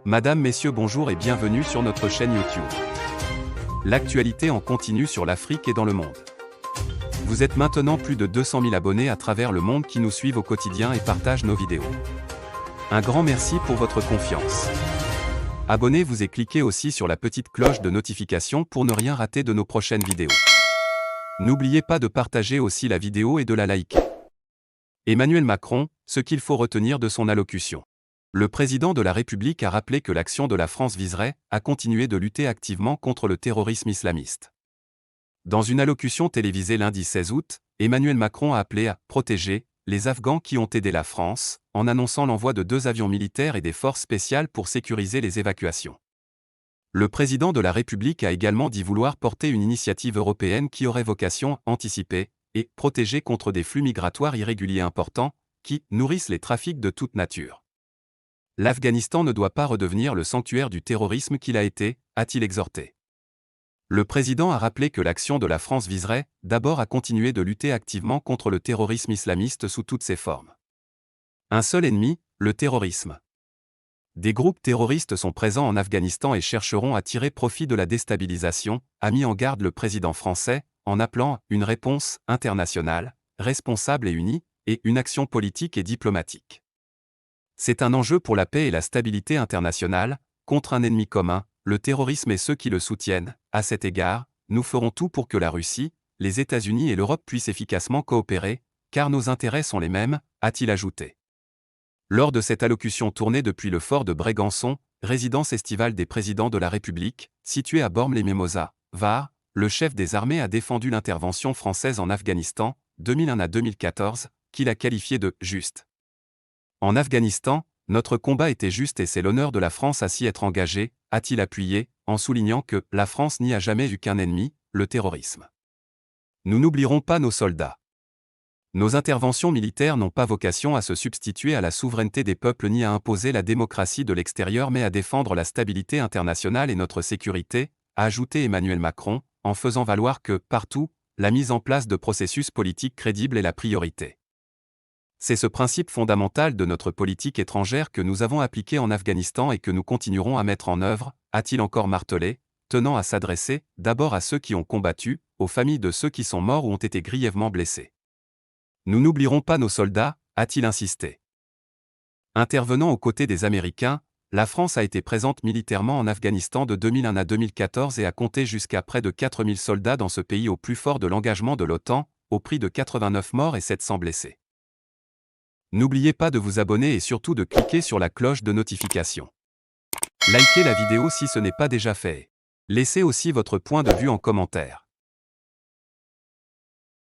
Madame, Messieurs, bonjour et bienvenue sur notre chaîne YouTube. L'actualité en continu sur l'Afrique et dans le monde. Vous êtes maintenant plus de 200 000 abonnés à travers le monde qui nous suivent au quotidien et partagent nos vidéos. Un grand merci pour votre confiance. Abonnez-vous et cliquez aussi sur la petite cloche de notification pour ne rien rater de nos prochaines vidéos. N'oubliez pas de partager aussi la vidéo et de la liker. Emmanuel Macron, ce qu'il faut retenir de son allocution. Le président de la République a rappelé que l'action de la France viserait à continuer de lutter activement contre le terrorisme islamiste. Dans une allocution télévisée lundi 16 août, Emmanuel Macron a appelé à « protéger » les Afghans qui ont aidé la France, en annonçant l'envoi de 2 avions militaires et des forces spéciales pour sécuriser les évacuations. Le président de la République a également dit vouloir porter une initiative européenne qui aurait vocation à anticiper et protéger contre des flux migratoires irréguliers importants, qui nourrissent les trafics de toute nature. L'Afghanistan ne doit pas redevenir le sanctuaire du terrorisme qu'il a été, a-t-il exhorté. Le président a rappelé que l'action de la France viserait, d'abord à continuer de lutter activement contre le terrorisme islamiste sous toutes ses formes. Un seul ennemi, le terrorisme. Des groupes terroristes sont présents en Afghanistan et chercheront à tirer profit de la déstabilisation, a mis en garde le président français, en appelant à une réponse internationale, responsable et unie, et une action politique et diplomatique. C'est un enjeu pour la paix et la stabilité internationale, contre un ennemi commun, le terrorisme et ceux qui le soutiennent. À cet égard, nous ferons tout pour que la Russie, les États-Unis et l'Europe puissent efficacement coopérer, car nos intérêts sont les mêmes, a-t-il ajouté. Lors de cette allocution tournée depuis le fort de Brégançon, résidence estivale des présidents de la République, située à Bormes-les-Mimosas, Var, le chef des armées a défendu l'intervention française en Afghanistan, 2001 à 2014, qu'il a qualifiée de « juste ». En Afghanistan, notre combat était juste et c'est l'honneur de la France à s'y être engagée, a-t-il appuyé, en soulignant que la France n'y a jamais eu qu'un ennemi, le terrorisme. Nous n'oublierons pas nos soldats. Nos interventions militaires n'ont pas vocation à se substituer à la souveraineté des peuples ni à imposer la démocratie de l'extérieur mais à défendre la stabilité internationale et notre sécurité, a ajouté Emmanuel Macron, en faisant valoir que, partout, la mise en place de processus politiques crédibles est la priorité. C'est ce principe fondamental de notre politique étrangère que nous avons appliqué en Afghanistan et que nous continuerons à mettre en œuvre, a-t-il encore martelé, tenant à s'adresser, d'abord à ceux qui ont combattu, aux familles de ceux qui sont morts ou ont été grièvement blessés. Nous n'oublierons pas nos soldats, a-t-il insisté. Intervenant aux côtés des Américains, la France a été présente militairement en Afghanistan de 2001 à 2014 et a compté jusqu'à près de 4000 soldats dans ce pays au plus fort de l'engagement de l'OTAN, au prix de 89 morts et 700 blessés. N'oubliez pas de vous abonner et surtout de cliquer sur la cloche de notification. Likez la vidéo si ce n'est pas déjà fait. Laissez aussi votre point de vue en commentaire.